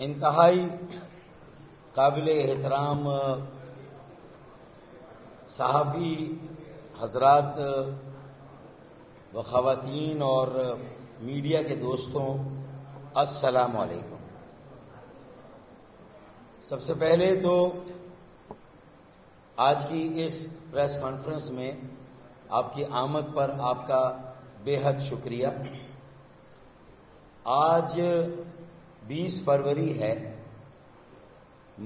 انتہائی قابل احترام صحافی حضرات و خواتین اور میڈیا کے دوستوں، السلام علیکم۔ سب سے پہلے تو آج کی اس پریس کانفرنس میں آپ کی آمد پر آپ کا بے حد شکریہ۔ آج 20 فروری ہے،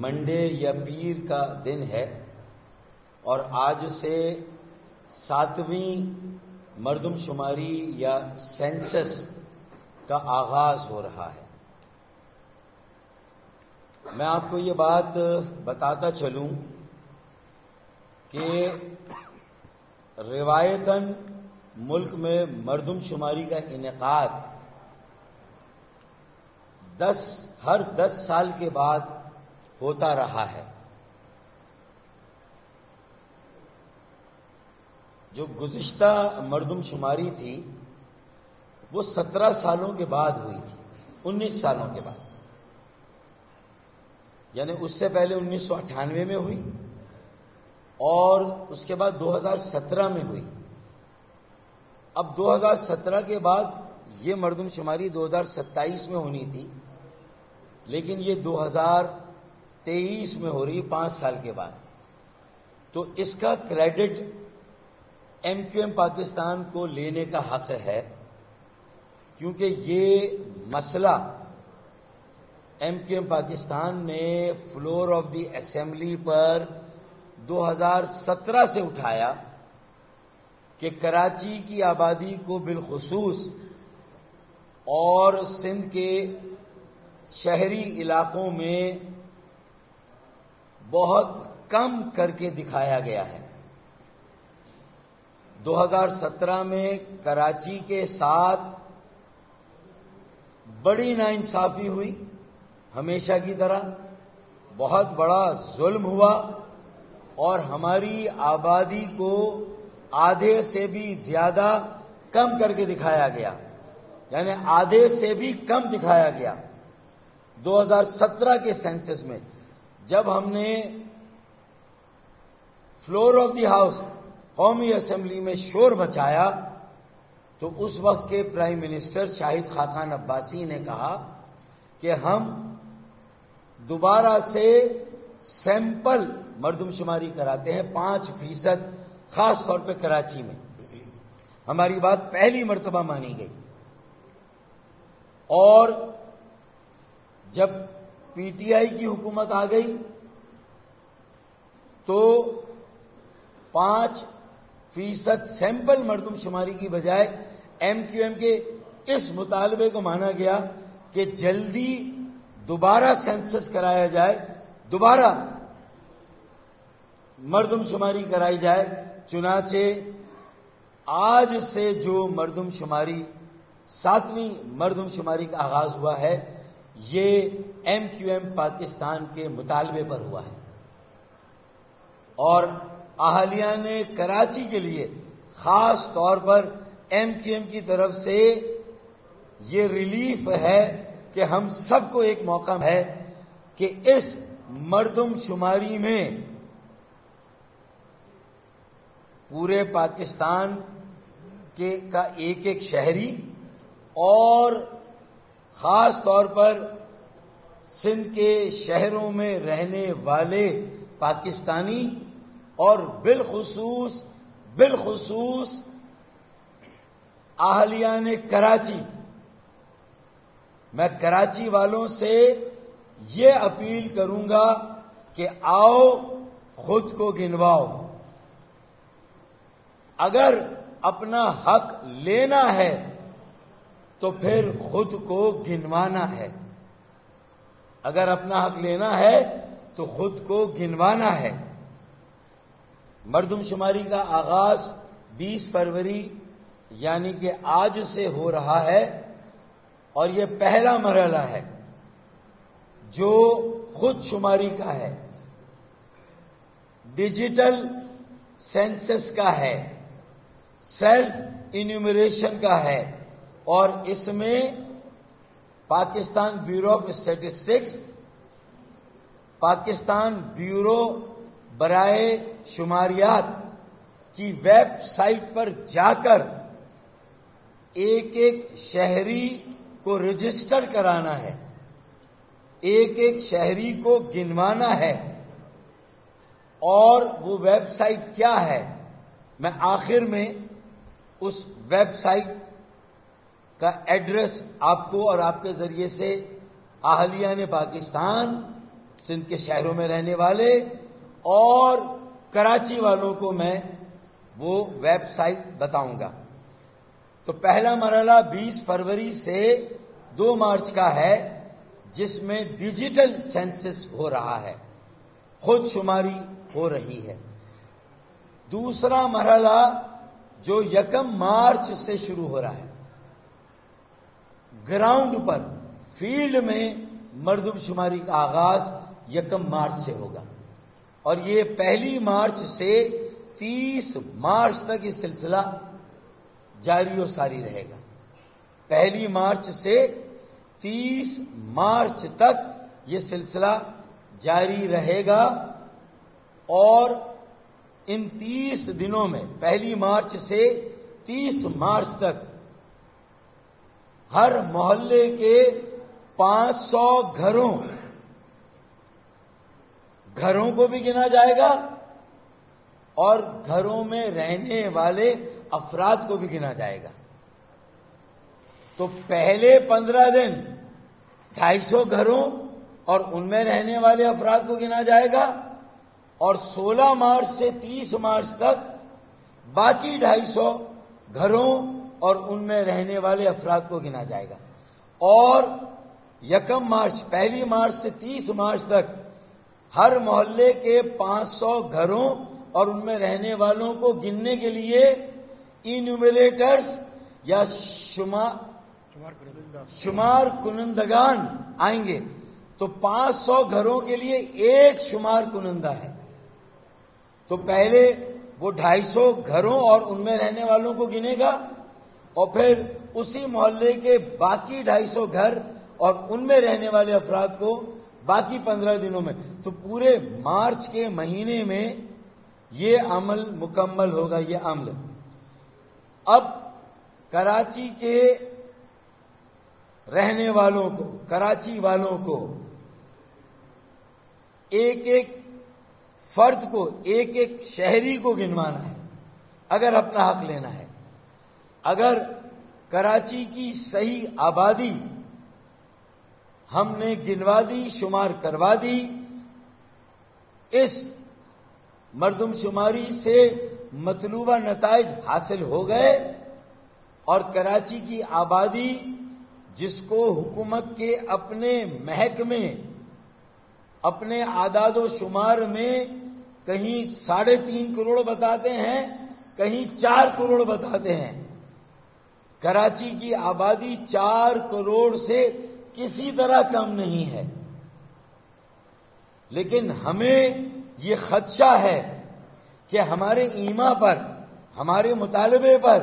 منڈے یا پیر کا دن ہے، اور آج سے 7ویں مردم شماری یا سینسس کا آغاز ہو رہا ہے۔ میں آپ کو یہ بات بتاتا چلوں کہ روایتاً ملک میں مردم شماری کا انعقاد ہر 10 سال کے بعد ہوتا رہا ہے۔ جو گزشتہ مردم شماری تھی وہ 17 سالوں کے بعد ہوئی تھی، 19 سالوں کے بعد، یعنی اس سے پہلے 1998 میں ہوئی اور اس کے بعد 2017 میں ہوئی۔ اب 2017 کے بعد یہ مردم شماری 2027 میں ہونی تھی، لیکن یہ 2023 میں ہو رہی، 5 سال کے بعد۔ تو اس کا کریڈٹ MQM پاکستان کو لینے کا حق ہے، کیونکہ یہ مسئلہ MQM پاکستان نے فلور آف دی اسمبلی پر 2017 سے اٹھایا کہ کراچی کی آبادی کو بالخصوص اور سندھ کے شہری علاقوں میں بہت کم کر کے دکھایا گیا ہے۔ 2017 میں کراچی کے ساتھ بڑی ناانصافی ہوئی، ہمیشہ کی طرح بہت بڑا ظلم ہوا، اور ہماری آبادی کو آدھے سے بھی زیادہ کم کر کے دکھایا گیا، یعنی آدھے سے بھی کم دکھایا گیا۔ 2017 کے سینسس میں جب ہم نے فلور آف دی ہاؤس قومی اسمبلی میں شور مچایا تو اس وقت کے پرائم منسٹر شاہد خاقان عباسی نے کہا کہ ہم دوبارہ سے سیمپل مردم شماری کراتے ہیں 5%، خاص طور پہ کراچی میں۔ ہماری بات پہلی مرتبہ مانی گئی، اور جب PTI کی حکومت آ گئی تو 5% سیمپل مردم شماری کی بجائے MQM کے اس مطالبے کو مانا گیا کہ جلدی دوبارہ سینسس کرایا جائے، دوبارہ مردم شماری کرائی جائے۔ چنانچہ آج سے جو مردم شماری 7ویں مردم شماری کا آغاز ہوا ہے، یہ MQM پاکستان کے مطالبے پر ہوا ہے، اور اہالیہ نے کراچی کے لیے خاص طور پر MQM کی طرف سے یہ ریلیف ہے کہ ہم سب کو ایک موقع ہے کہ اس مردم شماری میں پورے پاکستان کا ایک ایک شہری اور خاص طور پر سندھ کے شہروں میں رہنے والے پاکستانی، اور بالخصوص اہلیان کراچی، میں کراچی والوں سے یہ اپیل کروں گا کہ آؤ خود کو گنواؤ۔ اگر اپنا حق لینا ہے تو پھر خود کو گنوانا ہے، اگر اپنا حق لینا ہے تو خود کو گنوانا ہے۔ مردم شماری کا آغاز 20 فروری یعنی کہ آج سے ہو رہا ہے، اور یہ پہلا مرحلہ ہے جو خود شماری کا ہے، ڈیجیٹل سینسس کا ہے، سیلف انیومریشن کا ہے، اور اس میں Pakistan bureau of statistics, Pakistan bureau برائے شماریات کی ویب سائٹ پر جا کر ایک ایک شہری کو رجسٹر کرانا ہے، ایک ایک شہری کو گنوانا ہے۔ اور وہ ویب سائٹ کیا ہے، میں آخر میں اس ویب سائٹ کا ایڈریس آپ کو اور آپ کے ذریعے سے اہلیان پاکستان، سندھ کے شہروں میں رہنے والے اور کراچی والوں کو میں وہ ویب سائٹ بتاؤں گا۔ تو پہلا مرحلہ 20 فروری سے 2 مارچ کا ہے، جس میں ڈیجیٹل سینسس ہو رہا ہے، خود شماری ہو رہی ہے۔ دوسرا مرحلہ جو 1 مارچ سے شروع ہو رہا ہے، گراؤنڈ پر فیلڈ میں مردم شماری کا آغاز 1 مارچ سے ہوگا، اور یہ 1 مارچ سے 30 مارچ تک یہ سلسلہ جاری و ساری رہے گا۔ 1 مارچ سے 30 مارچ تک یہ سلسلہ جاری رہے گا، اور ان 30 دنوں میں 1 مارچ سے 30 مارچ تک ہر محلے کے 500 گھروں کو بھی گنا جائے گا، اور گھروں میں رہنے والے افراد کو بھی گنا جائے گا۔ تو پہلے 15 دن 250 گھروں اور ان میں رہنے والے افراد کو گنا جائے گا، اور 16 مارچ سے 30 مارچ تک باقی 250 گھروں اور ان میں رہنے والے افراد کو گنا جائے گا۔ اور 1 مارچ 1 مارچ سے 30 مارچ تک ہر محلے کے 500 گھروں اور ان میں رہنے والوں کو گننے کے لیے انیومریٹرز یا شمار کنندگان آئیں گے۔ تو 500 گھروں کے لیے ایک شمار کنندہ ہے۔ تو پہلے وہ 250 گھروں اور ان میں رہنے والوں کو گنے گا، اور پھر اسی محلے کے باقی 250 گھر اور ان میں رہنے والے افراد کو باقی 15 دنوں میں۔ تو پورے مارچ کے مہینے میں یہ عمل مکمل ہوگا۔ یہ عمل اب کراچی کے رہنے والوں کو، کراچی والوں کو، ایک ایک فرد کو، ایک ایک شہری کو گنوانا ہے اگر اپنا حق لینا ہے۔ اگر کراچی کی صحیح آبادی ہم نے گنوا دی، شمار کروا دی، اس مردم شماری سے مطلوبہ نتائج حاصل ہو گئے، اور کراچی کی آبادی جس کو حکومت کے اپنے محکمے، اپنے اعداد و شمار میں کہیں 3.5 کروڑ بتاتے ہیں، کہیں 4 کروڑ بتاتے ہیں، کراچی کی آبادی 4 کروڑ سے کسی طرح کم نہیں ہے۔ لیکن ہمیں یہ خدشہ ہے کہ ہمارے ایما پر، ہمارے مطالبے پر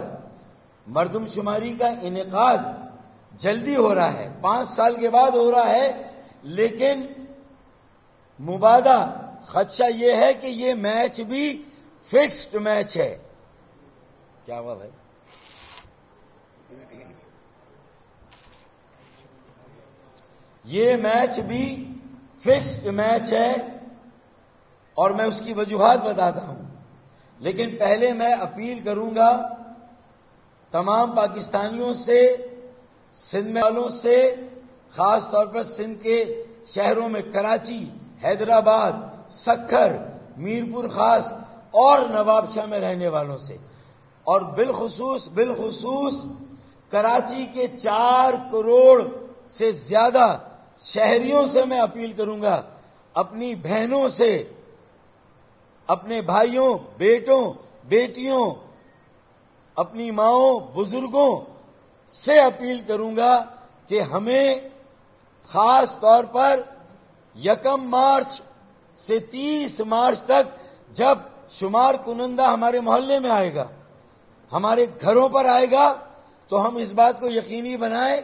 مردم شماری کا انعقاد جلدی ہو رہا ہے، 5 سال کے بعد ہو رہا ہے، لیکن مبادہ خدشہ یہ ہے کہ یہ میچ بھی فکسڈ میچ ہے۔ کیا ہوا بھائی؟ یہ میچ بھی فکسڈ میچ ہے، اور میں اس کی وجوہات بتاتا ہوں۔ لیکن پہلے میں اپیل کروں گا تمام پاکستانیوں سے، سندھ میں والوں سے، خاص طور پر سندھ کے شہروں میں کراچی، حیدرآباد، سکھر، میرپور خاص اور نواب شاہ میں رہنے والوں سے، اور بالخصوص کراچی کے 4 کروڑ سے زیادہ شہریوں سے میں اپیل کروں گا، اپنی بہنوں سے، اپنے بھائیوں، بیٹوں، بیٹیوں، اپنی ماؤں، بزرگوں سے اپیل کروں گا کہ ہمیں خاص طور پر 1 مارچ سے 30 مارچ تک جب شمار کنندہ ہمارے محلے میں آئے گا، ہمارے گھروں پر آئے گا، تو ہم اس بات کو یقینی بنائیں،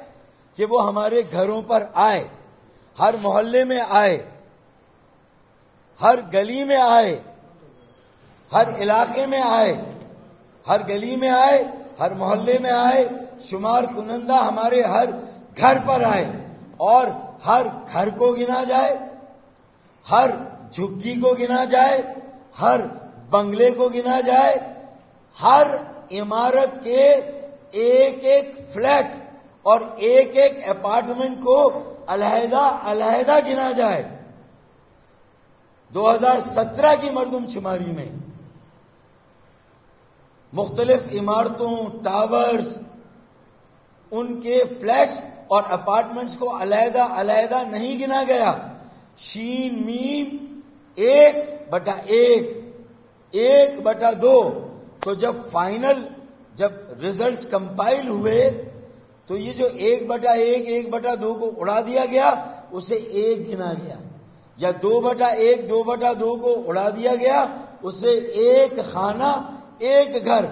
کہ وہ ہمارے گھروں پر آئے، ہر محلے میں آئے، ہر گلی میں آئے، ہر علاقے میں آئے، ہر گلی میں آئے، ہر محلے میں آئے، شمار کنندہ ہمارے ہر گھر پر آئے، اور ہر گھر کو گنا جائے، ہر جھگی کو گنا جائے، ہر بنگلے کو گنا جائے، ہر عمارت کے ایک ایک فلیٹ اور ایک ایک اپارٹمنٹ کو علیحدہ علیحدہ گنا جائے۔ 2017 کی مردم شماری میں مختلف عمارتوں، ٹاورز، ان کے فلیٹس اور اپارٹمنٹس کو علیحدہ علیحدہ نہیں گنا گیا، شین میم 1/1، 1/2۔ تو جب ریزلٹس کمپائل ہوئے تو یہ جو 1/1، 1/2 کو اڑا دیا گیا، اسے 1 گنا گیا، یا 2/1، 2/2 کو اڑا دیا گیا، اسے 1 خانہ، 1 گھر،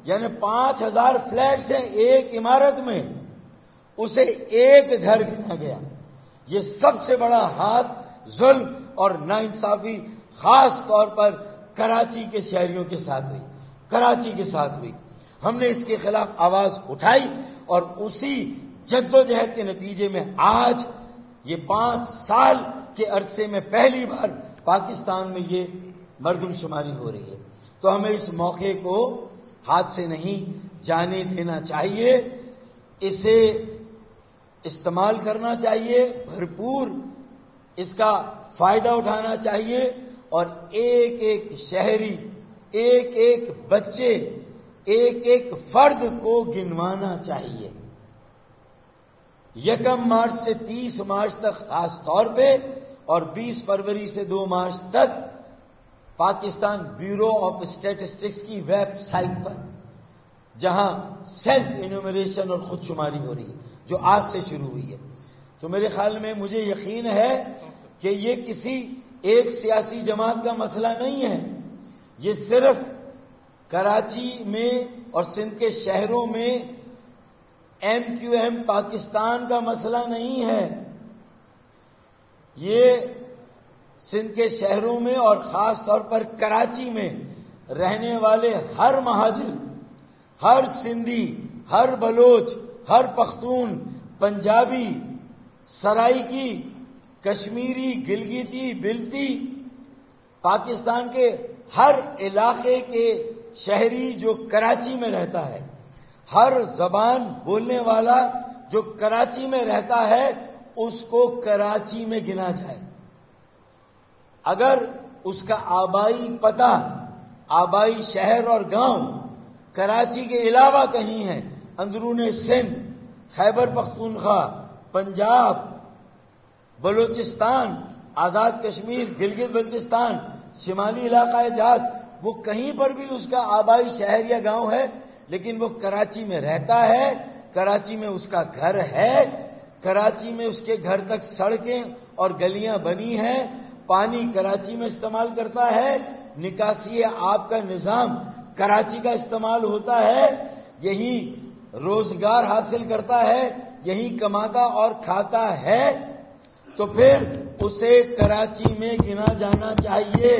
یعنی 5000 فلیٹس ہیں ایک عمارت میں، اسے 1 گھر گنا گیا۔ یہ سب سے بڑا ہاتھ ظلم اور ناانصافی خاص طور پر کراچی کے شہریوں کے ساتھ ہوئی، کراچی کے ساتھ ہوئی۔ ہم نے اس کے خلاف آواز اٹھائی، اور اسی جدوجہد کے نتیجے میں آج یہ 5 سال کے عرصے میں پہلی بار پاکستان میں یہ مردم شماری ہو رہی ہے۔ تو ہمیں اس موقع کو ہاتھ سے نہیں جانے دینا چاہیے، اسے استعمال کرنا چاہیے، بھرپور اس کا فائدہ اٹھانا چاہیے، اور ایک ایک شہری، ایک ایک بچے، ایک ایک فرد کو گنوانا چاہیے۔ 1 مارچ سے 30 مارچ تک خاص طور پہ، اور 20 فروری سے 2 مارچ تک پاکستان بیورو آف اسٹیٹسٹکس کی ویب سائٹ پر، جہاں سیلف انیومریشن اور خود شماری ہو رہی ہے، جو آج سے شروع ہوئی ہے، تو میرے خیال میں مجھے یقین ہے کہ یہ کسی ایک سیاسی جماعت کا مسئلہ نہیں ہے، یہ صرف کراچی میں اور سندھ کے شہروں میں MQM پاکستان کا مسئلہ نہیں ہے، یہ سندھ کے شہروں میں اور خاص طور پر کراچی میں رہنے والے ہر مہاجر، ہر سندھی، ہر بلوچ، ہر پختون، پنجابی، سرائکی، کشمیری، گلگیتی، بلتی، پاکستان کے ہر علاقے کے شہری جو کراچی میں رہتا ہے، ہر زبان بولنے والا جو کراچی میں رہتا ہے، اس کو کراچی میں گنا جائے۔ اگر اس کا آبائی پتہ، آبائی شہر اور گاؤں کراچی کے علاوہ کہیں ہے، اندرون سندھ، خیبر پختونخوا، پنجاب، بلوچستان، آزاد کشمیر، گلگت بلتستان، شمالی علاقہ جات، وہ کہیں پر بھی اس کا آبائی شہر یا گاؤں ہے، لیکن وہ کراچی میں رہتا ہے، کراچی میں اس کا گھر ہے، کراچی میں اس کے گھر تک سڑکیں اور گلیاں بنی ہیں، پانی کراچی میں استعمال کرتا ہے، نکاسی آب کا نظام کراچی کا استعمال ہوتا ہے، یہی روزگار حاصل کرتا ہے، یہی کماتا اور کھاتا ہے، تو پھر اسے کراچی میں گنا جانا چاہیے۔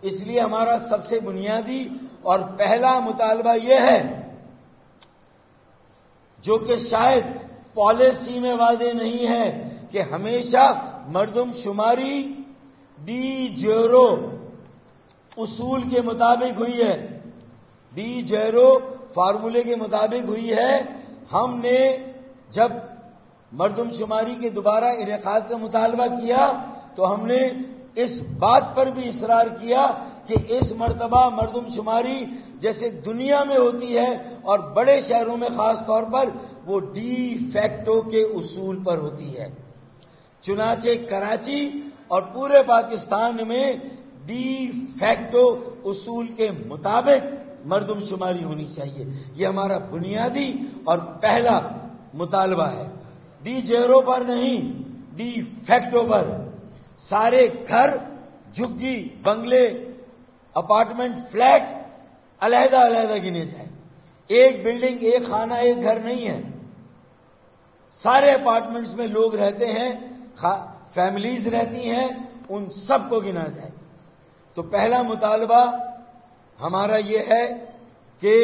اس لیے ہمارا سب سے بنیادی اور پہلا مطالبہ یہ ہے، جو کہ شاید پالیسی میں واضح نہیں ہے، کہ ہمیشہ مردم شماری ڈی جیرو اصول کے مطابق ہوئی ہے، ڈی جیرو فارمولے کے مطابق ہوئی ہے۔ ہم نے جب مردم شماری کے دوبارہ انعقاد کا مطالبہ کیا تو ہم نے اس بات پر بھی اصرار کیا کہ اس مرتبہ مردم شماری جیسے دنیا میں ہوتی ہے اور بڑے شہروں میں خاص طور پر، وہ ڈی فیکٹو کے اصول پر ہوتی ہے۔ چنانچہ کراچی اور پورے پاکستان میں ڈی فیکٹو اصول کے مطابق مردم شماری ہونی چاہیے، یہ ہمارا بنیادی اور پہلا مطالبہ ہے۔ ڈی جیرو پر نہیں، ڈی فیکٹو پر سارے گھر، جھگی، بنگلے، اپارٹمنٹ، فلیٹ علیحدہ علیحدہ گنے جائیں، ایک بلڈنگ، ایک خانہ، ایک گھر نہیں ہے۔ سارے اپارٹمنٹس میں لوگ رہتے ہیں، فیملیز رہتی ہیں، ان سب کو گنا جائے۔ تو پہلا مطالبہ ہمارا یہ ہے کہ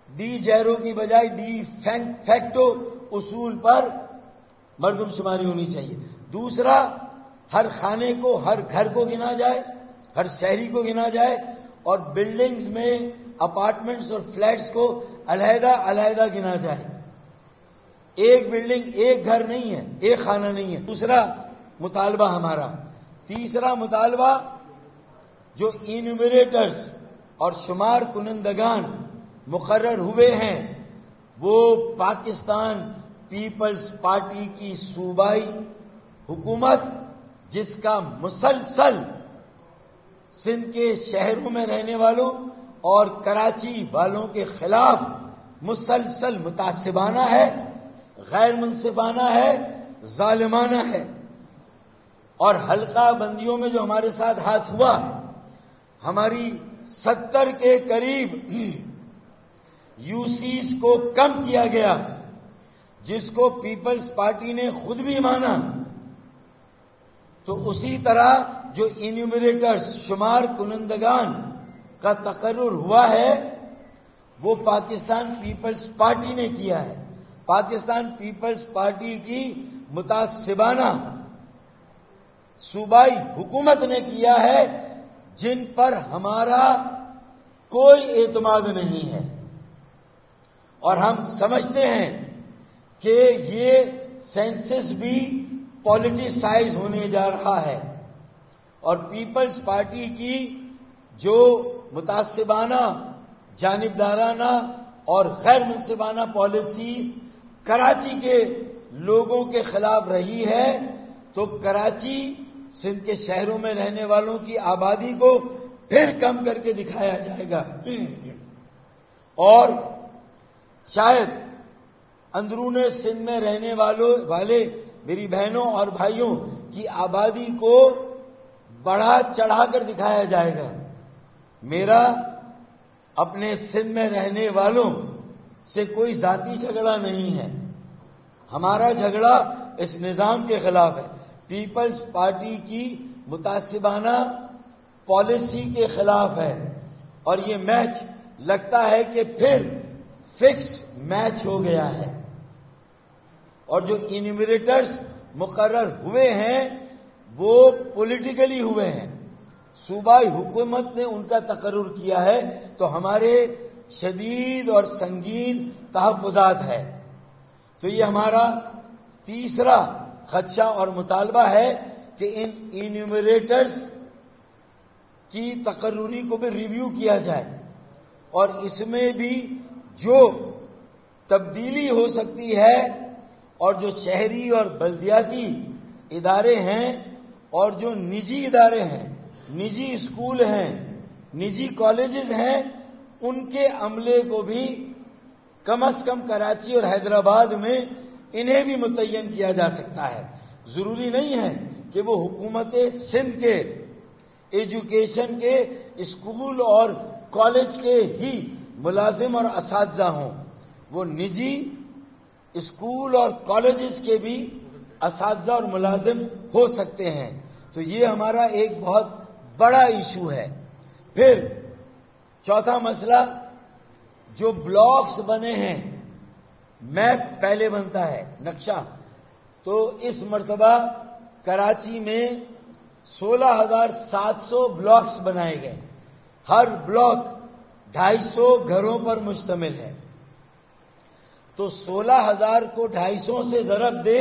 ڈی جیرو کی بجائے ڈی فیکٹو اصول پر مردم شماری ہونی چاہیے۔ دوسرا، ہر خانے کو، ہر گھر کو گنا جائے، ہر شہری کو گنا جائے، اور بلڈنگز میں اپارٹمنٹس اور فلیٹس کو علیحدہ علیحدہ گنا جائے۔ ایک بلڈنگ، ایک گھر نہیں ہے، ایک خانہ نہیں ہے۔ دوسرا مطالبہ ہمارا۔ تیسرا مطالبہ، جو انیومریٹرز اور شمار کنندگان مقرر ہوئے ہیں وہ پاکستان پیپلز پارٹی کی صوبائی حکومت، جس کا مسلسل سندھ کے شہروں میں رہنے والوں اور کراچی والوں کے خلاف مسلسل متعصبانہ ہے، غیر منصفانہ ہے، ظالمانہ ہے۔ اور حلقہ بندیوں میں جو ہمارے ساتھ ہاتھ ہوا، ہماری 70 کے قریب یو سیز کو کم کیا گیا، جس کو پیپلز پارٹی نے خود بھی مانا۔ تو اسی طرح جو انیومریٹرز، شمار کنندگان کا تقرر ہوا ہے، وہ پاکستان پیپلز پارٹی نے کیا ہے۔ پاکستان پیپلز پارٹی کی متعصبانہ صوبائی حکومت نے کیا ہے، جن پر ہمارا کوئی اعتماد نہیں ہے۔ اور ہم سمجھتے ہیں کہ یہ سینسس بھی پولیٹیسائز ہونے جا رہا ہے، اور پیپلز پارٹی کی جو متعصبانہ، جانبدارانہ اور غیر منصفانہ پالیسیز کراچی کے لوگوں کے خلاف رہی ہے، تو کراچی، سندھ کے شہروں میں رہنے والوں کی آبادی کو پھر کم کر کے دکھایا جائے گا، اور شاید اندرون سندھ میں رہنے والے میری بہنوں اور بھائیوں کی آبادی کو بڑھا چڑھا کر دکھایا جائے گا۔ میرا اپنے سندھ میں رہنے والوں سے کوئی ذاتی جھگڑا نہیں ہے، ہمارا جھگڑا اس نظام کے خلاف ہے، پیپلز پارٹی کی متعصبانہ پالیسی کے خلاف ہے۔ اور یہ میچ لگتا ہے کہ پھر فکس میچ ہو گیا ہے، اور جو انیومریٹرز مقرر ہوئے ہیں وہ پولیٹیکلی ہوئے ہیں، صوبائی حکومت نے ان کا تقرر کیا ہے، تو ہمارے شدید اور سنگین تحفظات ہے۔ تو یہ ہمارا تیسرا خدشہ اور مطالبہ ہے کہ ان انیومریٹرز کی تقرری کو بھی ریویو کیا جائے، اور اس میں بھی جو تبدیلی ہو سکتی ہے، اور جو شہری اور بلدیاتی ادارے ہیں اور جو نجی ادارے ہیں، نجی اسکول ہیں، نجی کالجز ہیں، ان کے عملے کو بھی کم از کم کراچی اور حیدرآباد میں انہیں بھی متعین کیا جا سکتا ہے۔ ضروری نہیں ہے کہ وہ حکومت سندھ کے ایجوکیشن کے اسکول اور کالج کے ہی ملازم اور اساتذہ ہوں، وہ نجی اسکول اور کالجز کے بھی اساتذہ اور ملازم ہو سکتے ہیں۔ تو یہ ہمارا ایک بہت بڑا ایشو ہے۔ پھر چوتھا مسئلہ، جو بلاکس بنے ہیں، میپ پہلے بنتا ہے، نقشہ، تو اس مرتبہ کراچی میں 16,700 بلاکس بنائے گئے، ہر بلاک 250 گھروں پر مشتمل ہے۔ تو 16,000 کو 250 سے ضرب دے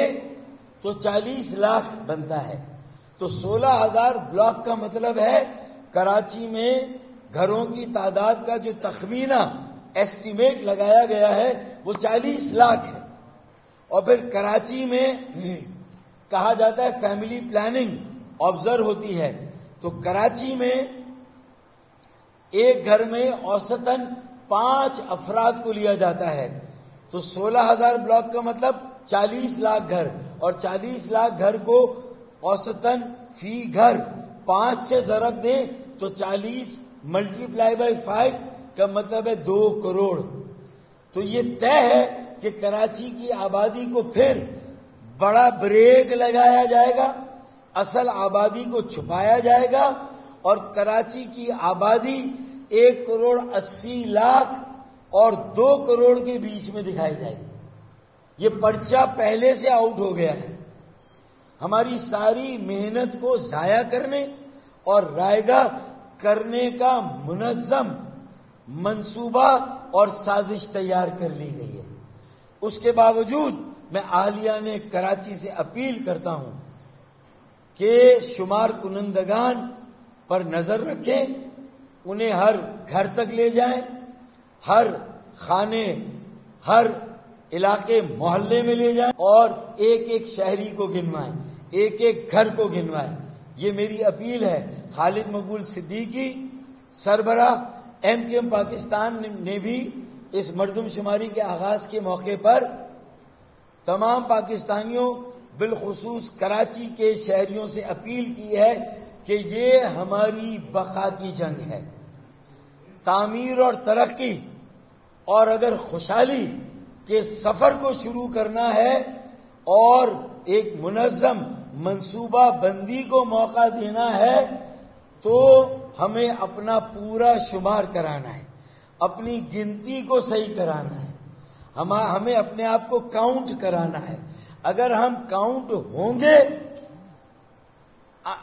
تو 40 لاکھ بنتا ہے۔ تو 16,000 بلاک کا مطلب ہے کراچی میں گھروں کی تعداد کا جو تخمینہ ایسٹیمیٹ لگایا گیا ہے وہ 40 لاکھ ہے۔ اور پھر کراچی میں کہا جاتا ہے فیملی پلاننگ آبزرو ہوتی ہے، تو کراچی میں ایک گھر میں اوسطاً 5 افراد کو لیا جاتا ہے۔ تو 16,000 بلاک کا مطلب 40 لاکھ گھر، اور 40 لاکھ گھر کو اوسطاً فی گھر 5 سے ضرب دیں تو 40 ملٹی پلائی بائی 5 کا مطلب ہے 2 کروڑ۔ تو یہ طے ہے کہ کراچی کی آبادی کو پھر بڑا بریک لگایا جائے گا، اصل آبادی کو چھپایا جائے گا اور کراچی کی آبادی 1,80,00,000 اور 2 کروڑ کے بیچ میں دکھائی جائے گی۔ یہ پرچہ پہلے سے آؤٹ ہو گیا ہے۔ ہماری ساری محنت کو ضائع کرنے اور رائگاں کرنے کا منظم منصوبہ اور سازش تیار کر لی گئی ہے۔ اس کے باوجود میں اہلیہ کراچی سے اپیل کرتا ہوں کہ شمار کنندگان پر نظر رکھیں، انہیں ہر گھر تک لے جائیں، ہر خانے، ہر علاقے محلے میں لے جائیں اور ایک ایک شہری کو گنوائیں، ایک ایک گھر کو گنوائیں۔ یہ میری اپیل ہے۔ خالد مقبول صدیقی سربراہ MQM پاکستان نے بھی اس مردم شماری کے آغاز کے موقع پر تمام پاکستانیوں بالخصوص کراچی کے شہریوں سے اپیل کی ہے کہ یہ ہماری بقا کی جنگ ہے۔ تعمیر اور ترقی اور اگر خوشحالی کے سفر کو شروع کرنا ہے اور ایک منظم منصوبہ بندی کو موقع دینا ہے تو ہمیں اپنا پورا شمار کرانا ہے، اپنی گنتی کو صحیح کرانا ہے، ہمیں اپنے آپ کو کاؤنٹ کرانا ہے۔ اگر ہم کاؤنٹ ہوں گے،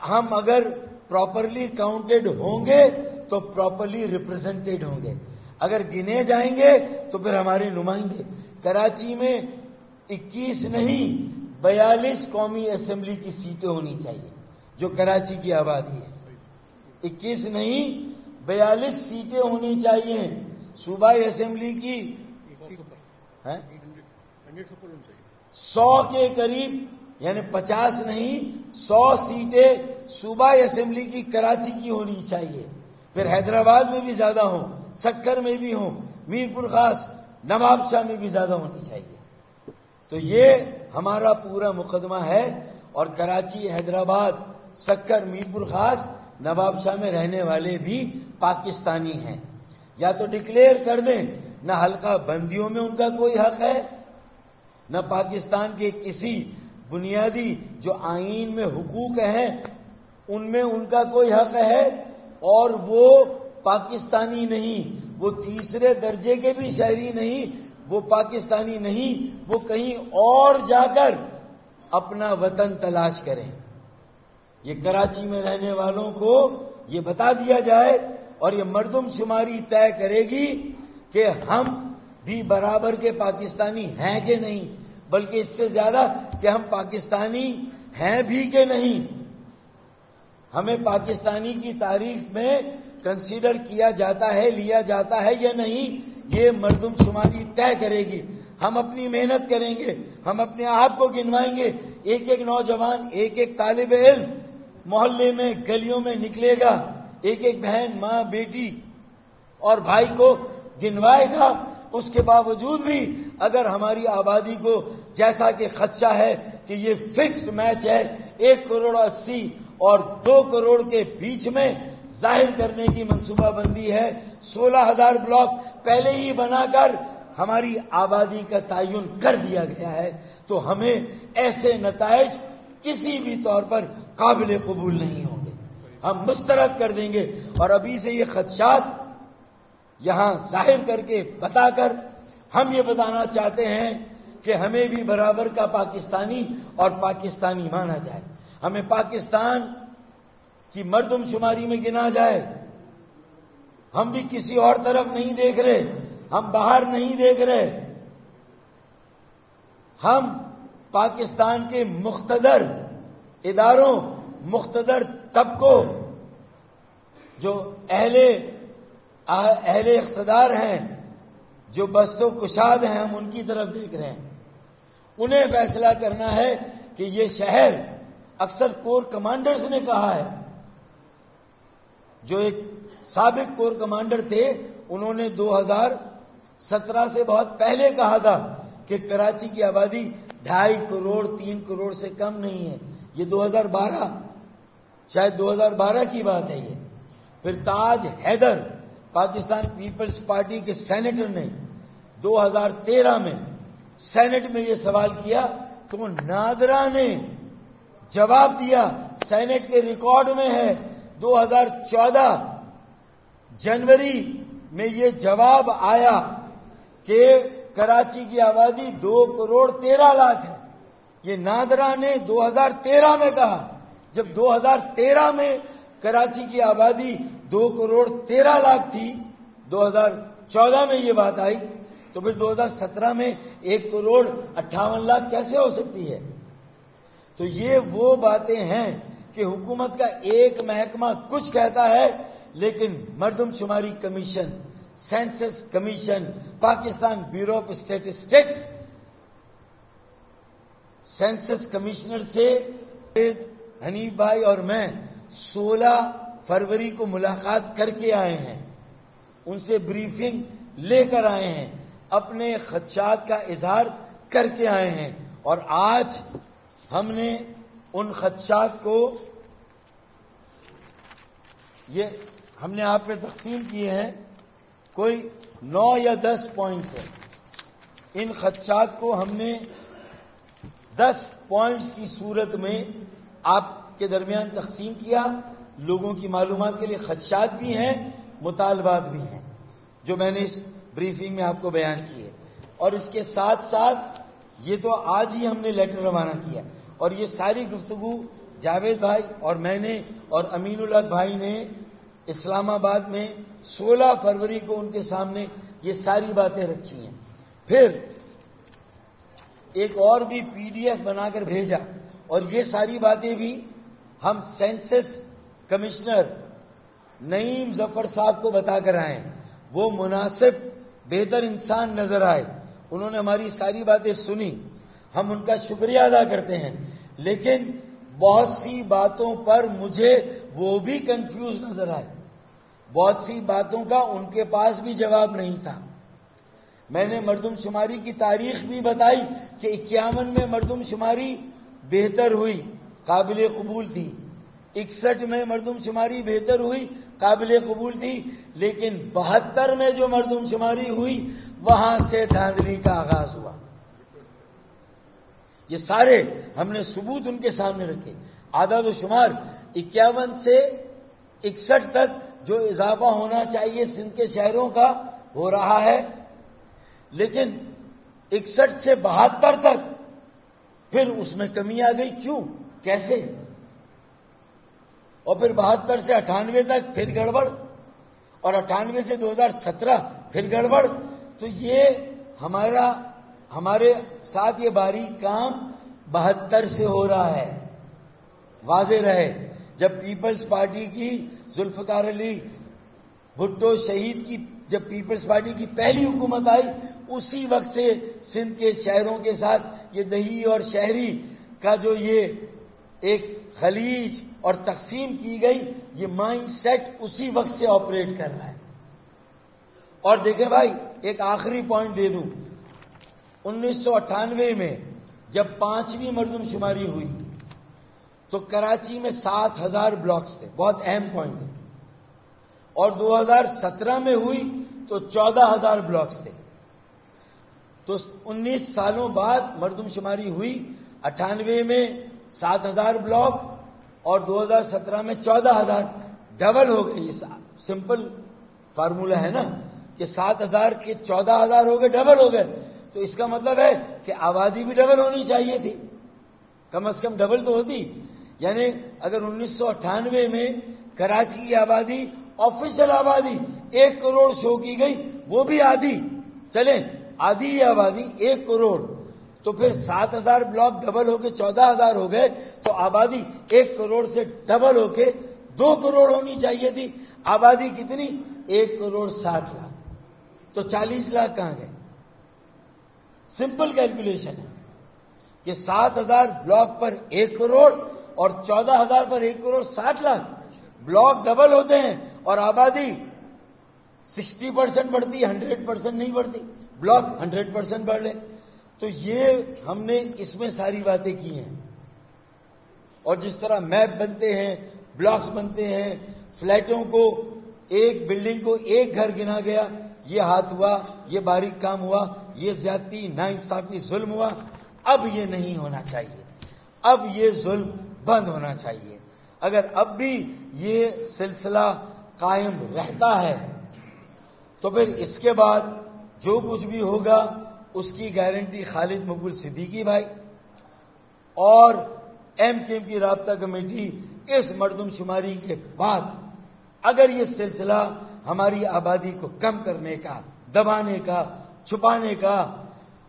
ہم اگر پراپرلی کاؤنٹڈ ہوں گے تو پراپرلی ریپرزینٹڈ ہوں گے۔ اگر گنے جائیں گے تو پھر ہمارے نمائندے کراچی میں 21 نہیں 42 قومی اسمبلی کی سیٹیں ہونی چاہیے جو کراچی کی آبادی ہے۔ 21 نہیں 42 سیٹیں ہونی چاہیے صوبائی اسمبلی کی 100 کے قریب، یعنی 50 نہیں 100 سیٹیں صوبائی اسمبلی کی کراچی کی ہونی چاہیے۔ پھر حیدرآباد میں بھی زیادہ ہوں، سکر میں بھی ہوں، میر پور خاص، نواب شاہ میں بھی زیادہ ہونی چاہیے۔ تو یہ ہمارا پورا مقدمہ ہے اور کراچی، حیدرآباد، سکر، میر پور خاص، نواب شاہ میں رہنے والے بھی پاکستانی ہیں۔ یا تو ڈکلیئر کر دیں، نہ حلقہ بندیوں میں ان کا کوئی حق ہے، نہ پاکستان کے کسی بنیادی جو آئین میں حقوق ہیں ان میں ان کا کوئی حق ہے، اور وہ پاکستانی نہیں، وہ تیسرے درجے کے بھی شہری نہیں، وہ پاکستانی نہیں، وہ کہیں اور جا کر اپنا وطن تلاش کریں۔ یہ کراچی میں رہنے والوں کو یہ بتا دیا جائے اور یہ مردم شماری طے کرے گی کہ ہم بھی برابر کے پاکستانی ہیں کہ نہیں، بلکہ اس سے زیادہ کہ ہم پاکستانی ہیں بھی کہ نہیں، ہمیں پاکستانی کی تعریف میں کنسیڈر کیا جاتا ہے، لیا جاتا ہے یا نہیں، یہ مردم شماری طے کرے گی۔ ہم اپنی محنت کریں گے، ہم اپنے آپ کو گنوائیں گے، ایک ایک نوجوان، ایک ایک طالب علم محلے میں گلیوں میں نکلے گا، ایک ایک بہن، ماں، بیٹی اور بھائی کو گنوائے گا۔ اس کے باوجود بھی اگر ہماری آبادی کو جیسا کہ خدشہ ہے کہ یہ فکسڈ میچ ہے 1,80,00,000 اور 2 کروڑ کے بیچ میں ظاہر کرنے کی منصوبہ بندی ہے، 16,000 بلاک پہلے ہی بنا کر ہماری آبادی کا تعین کر دیا گیا ہے، تو ہمیں ایسے نتائج کسی بھی طور پر قابل قبول نہیں ہوں گے، ہم مسترد کر دیں گے۔ اور ابھی سے یہ خدشات یہاں ظاہر کر کے بتا کر ہم یہ بتانا چاہتے ہیں کہ ہمیں بھی برابر کا پاکستانی اور پاکستانی مانا جائے، ہمیں پاکستان کی مردم شماری میں گنا جائے۔ ہم بھی کسی اور طرف نہیں دیکھ رہے، ہم باہر نہیں دیکھ رہے، ہم پاکستان کے مقتدر اداروں، مقتدر طبقوں، جو اہل اقتدار ہیں، جو بست و کشاد ہیں، ہم ان کی طرف دیکھ رہے ہیں۔ انہیں فیصلہ کرنا ہے کہ یہ شہر، اکثر کور کمانڈرز نے کہا ہے، جو ایک سابق کور کمانڈر تھے، انہوں نے 2017 سے بہت پہلے کہا تھا کہ کراچی کی آبادی 2.5 کروڑ 3 کروڑ سے کم نہیں ہے۔ یہ 2012 شاید 2012 کی بات ہے یہ۔ پھر تاج حیدر پاکستان پیپلز پارٹی کے سینیٹر نے 2013 میں سینٹ میں یہ سوال کیا تو نادرا نے جواب دیا. سینٹ کے ریکارڈ میں ہے 2014 جنوری میں یہ جواب آیا کہ کراچی کی آبادی 2,13,00,000 ہے. یہ نادرا نے 2013 میں کہا. جب 2013 میں کراچی کی آبادی 2,13,00,000 تھی، 2014 میں یہ بات آئی، تو پھر 2017 میں 1,58,00,000 کیسے ہو سکتی ہے؟ تو یہ وہ باتیں ہیں کہ حکومت کا ایک محکمہ کچھ کہتا ہے، لیکن مردم شماری commission, census commission, Pakistan bureau of statistics, census commissioner سے حنیف بھائی اور میں 16 فروری کو ملاقات کر کے آئے ہیں. ان سے بریفنگ لے کر آئے ہیں، اپنے خدشات کا اظہار کر کے آئے ہیں، اور آج ہم نے ان خدشات کو ہم نے آپ میں تقسیم کیے ہیں. کوئی 9 یا 10 پوائنٹس ہیں. ان خدشات کو ہم نے 10 پوائنٹس کی صورت میں آپ کے درمیان تقسیم کیا. لوگوں کی معلومات کے لیے خدشات بھی ہیں، مطالبات بھی ہیں، جو میں نے اس بریفنگ میں آپ کو بیان کیے. اور اس کے ساتھ ساتھ یہ تو آج ہی ہم نے لیٹر روانہ کیا، اور یہ ساری گفتگو جاوید بھائی اور میں نے اور امین الحق بھائی نے اسلام آباد میں 16 فروری کو ان کے سامنے یہ ساری باتیں رکھی ہیں. پھر ایک اور بھی PDF بنا کر بھیجا، اور یہ ساری باتیں بھی ہم سینسس کمشنر نعیم ظفر صاحب کو بتا کر آئے. وہ مناسب بہتر انسان نظر آئے، انہوں نے ہماری ساری باتیں سنی، ہم ان کا شکریہ ادا کرتے ہیں. لیکن بہت سی باتوں پر مجھے وہ بھی کنفیوز نظر آئے. بہت سی باتوں کا ان کے پاس بھی جواب نہیں تھا. میں نے مردم شماری کی تاریخ بھی بتائی کہ 51 میں مردم شماری بہتر ہوئی، قابل قبول تھی. 61 میں مردم شماری بہتر ہوئی، قابل قبول تھی. لیکن 72 میں جو مردم شماری ہوئی، وہاں سے دھاندلی کا آغاز ہوا. یہ سارے ہم نے ثبوت ان کے سامنے رکھے. اعداد و شمار 51 سے 61 تک جو اضافہ ہونا چاہیے سندھ کے شہروں کا ہو رہا ہے، لیکن 61 سے 72 تک پھر اس میں کمی آ گئی. کیوں؟ کیسے؟ اور پھر 72 سے 98 تک پھر گڑبڑ، اور 98 سے 2017 پھر گڑبڑ. تو یہ ہمارے ساتھ یہ باریک کام 72 سے ہو رہا ہے. واضح رہے، جب پیپلز پارٹی کی ذوالفقار علی بھٹو شہید کی جب پیپلز پارٹی کی پہلی حکومت آئی، اسی وقت سے سندھ کے شہروں کے ساتھ یہ دیہی اور شہری کا جو یہ ایک خلیج اور تقسیم کی گئی، یہ مائنڈ سیٹ اسی وقت سے آپریٹ کر رہا ہے. اور دیکھیں بھائی، ایک آخری پوائنٹ دے دوں. 1998 میں جب 5ویں مردم شماری ہوئی تو کراچی میں 7,000 بلاکس تھے. بہت اہم پوائنٹ ہے. اور 2017 میں ہوئی تو 14,000 بلاکس تھے. تو 19 سالوں بعد مردم شماری ہوئی. 98 میں 7,000 بلاک اور 2017 میں 14,000، ڈبل ہو گئی. سمپل فارمولہ ہے نا کہ 7,000 کے 14,000 ہو گئے، ڈبل ہو گئے. تو اس کا مطلب ہے کہ آبادی بھی ڈبل ہونی چاہیے تھی، کم از کم ڈبل تو ہوتی. یعنی اگر 1998 میں کراچی کی آبادی، آفیشل آبادی 1 کروڑ شو کی گئی، وہ بھی آدھی، چلیں آدھی آبادی 1 کروڑ، تو پھر 7,000 بلاک ڈبل ہو کے 14,000 ہو گئے. تو آبادی 1 کروڑ سے ڈبل ہو کے 2 کروڑ ہونی چاہیے تھی. آبادی کتنی؟ 1 کروڑ 60 لاکھ. تو 40 لاکھ کہاں گئے؟ سمپل کیلکولیشن ہے کہ 7,000 بلاک پر 1 کروڑ اور 14,000 پر 1 کروڑ 60 لاکھ. بلاک ڈبل ہوتے ہیں اور آبادی 60% بڑھتی، 100% نہیں بڑھتی. بلاک 100% بڑھ لے. تو یہ ہم نے اس میں ساری باتیں کی ہیں. اور جس طرح میپ بنتے ہیں، بلاکس بنتے ہیں، فلیٹوں کو، ایک بلڈنگ کو ایک گھر گنا گیا، یہ ہاتھ ہوا، یہ باریک کام ہوا، یہ زیادتی، ناانصافی، ظلم ہوا. اب یہ نہیں ہونا چاہیے، اب یہ ظلم بند ہونا چاہیے. اگر اب بھی یہ سلسلہ قائم رہتا ہے تو پھر اس کے بعد جو کچھ بھی ہوگا اس کی گارنٹی خالد مقبول صدیقی بھائی اور ایم کیو ایم کی رابطہ کمیٹی اس مردم شماری کے بعد اگر یہ سلسلہ ہماری آبادی کو کم کرنے کا، دبانے کا، چھپانے کا،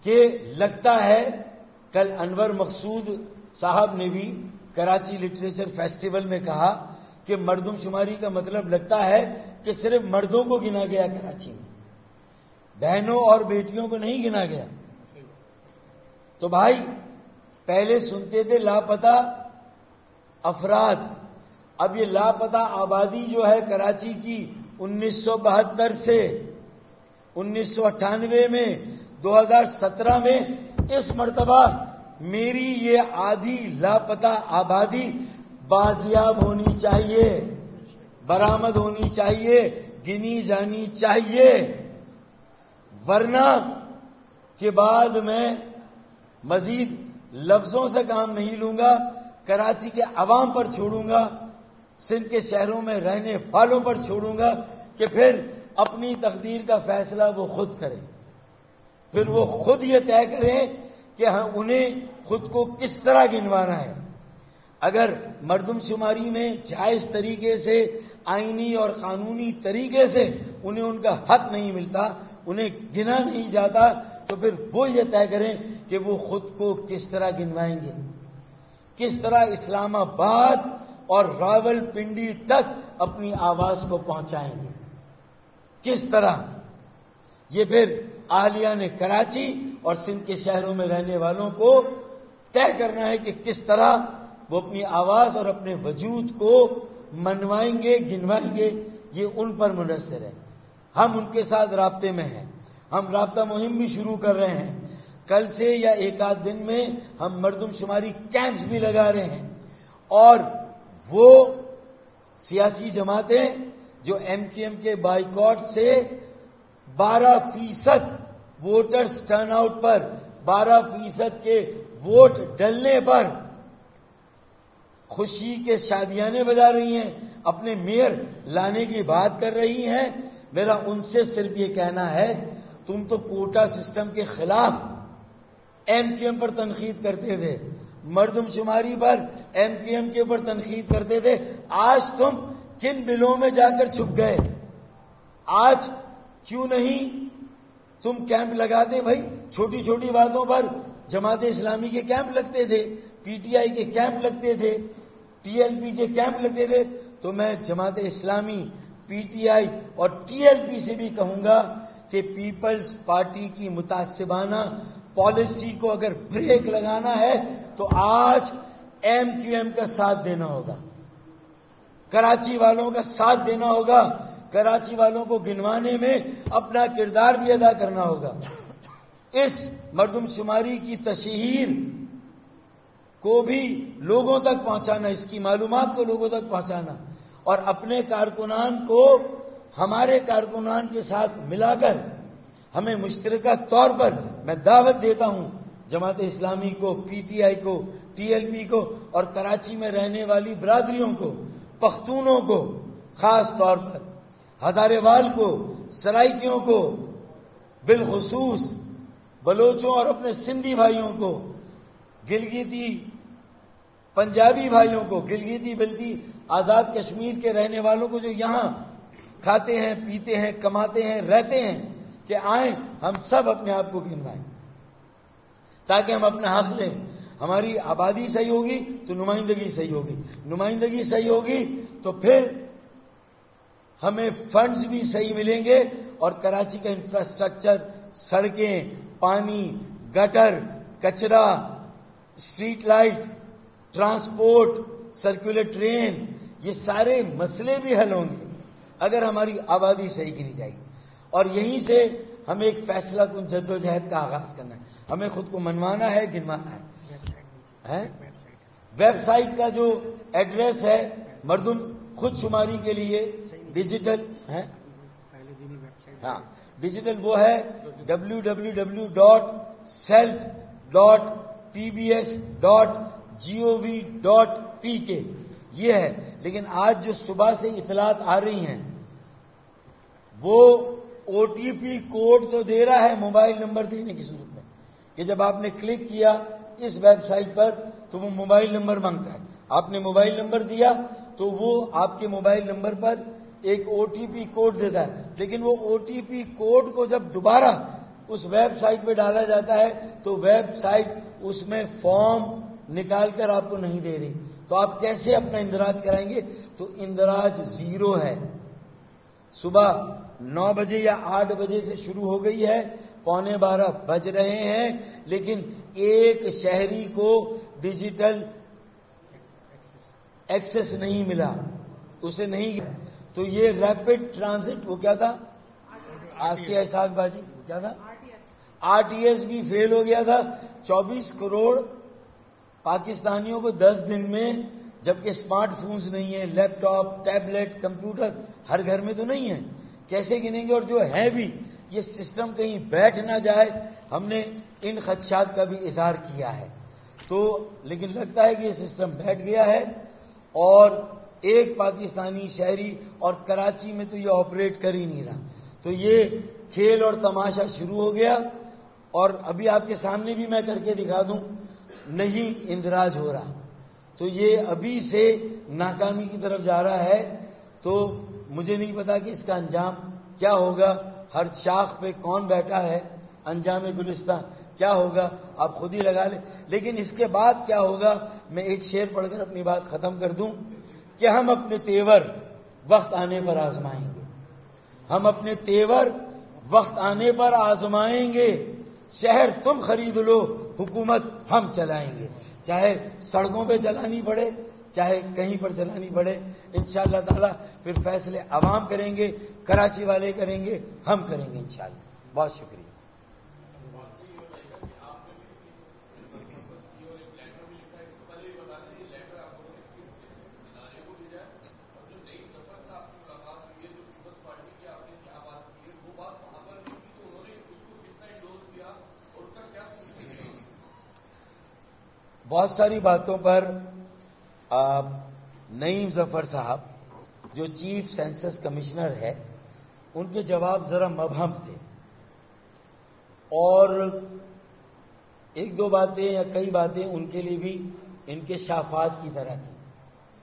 کہ لگتا ہے کل انور مقصود صاحب نے بھی کراچی لٹریچر فیسٹیول میں کہا کہ مردم شماری کا مطلب لگتا ہے کہ صرف مردوں کو گنا گیا کراچی میں، بہنوں اور بیٹیوں کو نہیں گنا گیا. تو بھائی پہلے سنتے تھے لاپتہ افراد، اب یہ لاپتہ آبادی جو ہے کراچی کی 1972 سے 1998 میں 2017 میں اس مرتبہ میری یہ آدھی لاپتہ آبادی بازیاب ہونی چاہیے، برآمد ہونی چاہیے، گنی جانی چاہیے، ورنہ کے بعد میں مزید لفظوں سے کام نہیں لوں گا، کراچی کے عوام پر چھوڑوں گا، سندھ کے شہروں میں رہنے والوں پر چھوڑوں گا کہ پھر اپنی تقدیر کا فیصلہ وہ خود کریں، پھر وہ خود یہ طے کریں کہ انہیں خود کو کس طرح گنوانا ہے. اگر مردم شماری میں جائز طریقے سے، آئینی اور قانونی طریقے سے انہیں ان کا حق نہیں ملتا، انہیں گنا نہیں جاتا، تو پھر وہ یہ طے کریں کہ وہ خود کو کس طرح گنوائیں گے، کس طرح اسلام آباد اور راول پنڈی تک اپنی آواز کو پہنچائیں گے، کس طرح. یہ پھر اہلیہ نے کراچی اور سندھ کے شہروں میں رہنے والوں کو طے کرنا ہے کہ کس طرح وہ اپنی آواز اور اپنے وجود کو منوائیں گے، گنوائیں گے. یہ ان پر منحصر ہے. ہم ان کے ساتھ رابطے میں ہیں، ہم رابطہ مہم بھی شروع کر رہے ہیں. کل سے یا ایک آدھ دن میں ہم مردم شماری کیمپس بھی لگا رہے ہیں، اور وہ سیاسی جماعتیں جو ایم کیو ایم کے بائیکاٹ سے 12% ووٹرز ٹرن آؤٹ پر، 12% کے ووٹ ڈلنے پر خوشی کے شادیانے بجا رہی ہیں، اپنے میئر لانے کی بات کر رہی ہیں، میرا ان سے صرف یہ کہنا ہے تم تو کوٹا سسٹم کے خلاف ایم کیو ایم پر تنقید کرتے تھے، مردم شماری پر ایم کیو ایم کے اوپر تنقید کرتے تھے، آج تم کن بلوں میں جا کر چھپ گئے؟ آج کیوں نہیں تم کیمپ لگاتے؟ بھائی چھوٹی چھوٹی باتوں پر جماعت اسلامی کے کیمپ لگتے تھے، پی ٹی آئی کے کیمپ لگتے تھے، ٹی ایل پی کے کیمپ لگتے تھے. تو میں Jamaat Islami, P T I اور ٹی ایل پی سے بھی کہوں گا کہ پیپلز پارٹی کی متعصبانہ پالیسی کو اگر بریک لگانا ہے تو آج ایم کیو ایم کا ساتھ دینا ہوگا، کراچی والوں کا ساتھ دینا ہوگا، کراچی والوں کو گنوانے میں اپنا کردار بھی ادا کرنا ہوگا. اس مردم شماری کی تشہیر کو بھی لوگوں تک پہنچانا، اس کی معلومات کو لوگوں تک پہنچانا، اور اپنے کارکنان کو ہمارے کارکنان کے ساتھ ملا کر ہمیں مشترکہ طور پر میں دعوت دیتا ہوں جماعت اسلامی کو، پی ٹی آئی کو، ٹی ایل پی کو اور کراچی میں رہنے والی برادریوں کو، پختونوں کو خاص طور پر، ہزارے وال کو، سرائکیوں کو بالخصوص، بلوچوں اور اپنے سندھی بھائیوں کو، گلگیتی پنجابی بھائیوں کو، گلگیتی بلتی آزاد کشمیر کے رہنے والوں کو جو یہاں کھاتے ہیں، پیتے ہیں، کماتے ہیں، رہتے ہیں، کہ آئیں ہم سب اپنے آپ کو گنوائیں تاکہ ہم اپنا حق لیں. ہماری آبادی صحیح ہوگی تو نمائندگی صحیح ہوگی، نمائندگی صحیح ہوگی تو پھر ہمیں فنڈز بھی صحیح ملیں گے، اور کراچی کا انفراسٹرکچر، سڑکیں، پانی، گٹر، کچرا، street light, transport, circular train, یہ سارے مسئلے بھی حل ہوں گے اگر ہماری آبادی صحیح گنی جائے گی. اور یہیں سے ہمیں ایک فیصلہ کن جدوجہد کا آغاز کرنا ہے. ہمیں خود کو منوانا ہے، گنوانا ہے. ویب سائٹ کا جو ایڈریس ہے مردم خود شماری کے لیے ڈیجیٹل ہے، ہاں ڈیجیٹل وہ ہے www.self.pbs.gov.pk یہ ہے. لیکن آج جو صبح سے اطلاعات آ رہی ہیں وہ او ٹی پی کوڈ تو دے رہا ہے موبائل نمبر دینے کی صورت میں کہ جب آپ نے کلک کیا اس ویب سائٹ پر تو وہ موبائل نمبر مانگتا ہے. آپ نے موبائل نمبر دیا تو وہ آپ کے موبائل نمبر پر ایک او ٹی پی کوڈ دیتا ہے. لیکن وہ او ٹی پی کوڈ کو جب دوبارہ اس ویب سائٹ پہ ڈالا جاتا ہے تو ویب سائٹ اس میں فارم نکال کر آپ کو نہیں دے رہی. تو آپ کیسے اپنا اندراج کرائیں گے؟ تو اندراج 0 ہے. صبح 9 بجے یا 8 بجے سے شروع ہو گئی ہے، 11:15 بج رہے ہیں، لیکن ایک شہری کو ڈیجیٹل ایکسس نہیں ملا، اسے نہیں. تو یہ ریپڈ ٹرانزٹ وہ کیا تھا؟ آسیہ اسحاق باجی کیا تھا؟ RTS بھی فیل ہو گیا تھا. 24 کروڑ پاکستانیوں کو 10 دن میں، جبکہ اسمارٹ فونز نہیں ہیں، لیپ ٹاپ، ٹیبلٹ، کمپیوٹر ہر گھر میں تو نہیں ہے، کیسے گنیں گے؟ اور جو ہے بھی یہ سسٹم کہیں بیٹھ نہ جائے. ہم نے ان خدشات کا بھی اظہار کیا ہے. تو لیکن لگتا ہے کہ یہ سسٹم بیٹھ گیا ہے اور ایک پاکستانی شہری، اور کراچی میں تو یہ آپریٹ کر ہی نہیں رہا. تو یہ کھیل اور تماشا شروع ہو گیا. اور ابھی آپ کے سامنے بھی میں کر کے دکھا دوں، نہیں اندراج ہو رہا. تو یہ ابھی سے ناکامی کی طرف جا رہا ہے. تو مجھے نہیں پتا کہ اس کا انجام کیا ہوگا. ہر شاخ پہ کون بیٹھا ہے، انجام گلستان کیا ہوگا آپ خود ہی لگا لیں. لیکن اس کے بعد کیا ہوگا، میں ایک شعر پڑھ کر اپنی بات ختم کر دوں کہ ہم اپنے تیور وقت آنے پر آزمائیں گے. ہم اپنے تیور وقت آنے پر آزمائیں گے. شہر تم خرید لو، حکومت ہم چلائیں گے. چاہے سڑکوں پہ چلانی پڑے، چاہے کہیں پر چلانی پڑے. انشاءاللہ تعالی پھر فیصلے عوام کریں گے، کراچی والے کریں گے، ہم کریں گے انشاءاللہ. بہت شکریہ. بہت ساری باتوں پر نعیم ظفر صاحب جو چیف سینسس کمشنر ہے ان کے جواب ذرا مبہم تھے، اور ایک دو باتیں یا کئی باتیں ان کے لیے بھی انکشافات کی طرح تھی.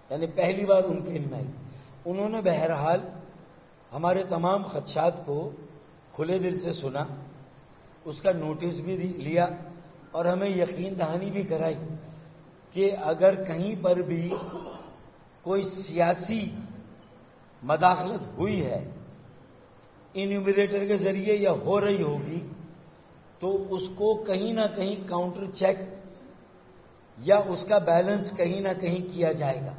یعنی پہلی بار ان کے علم آئی. انہوں نے بہرحال ہمارے تمام خدشات کو کھلے دل سے سنا، اس کا نوٹس بھی لیا، اور ہمیں یقین دہانی بھی کرائی کہ اگر کہیں پر بھی کوئی سیاسی مداخلت ہوئی ہے انیومریٹر کے ذریعے یا ہو رہی ہوگی تو اس کو کہیں نہ کہیں کاؤنٹر چیک یا اس کا بیلنس کہیں نہ کہیں کیا جائے گا.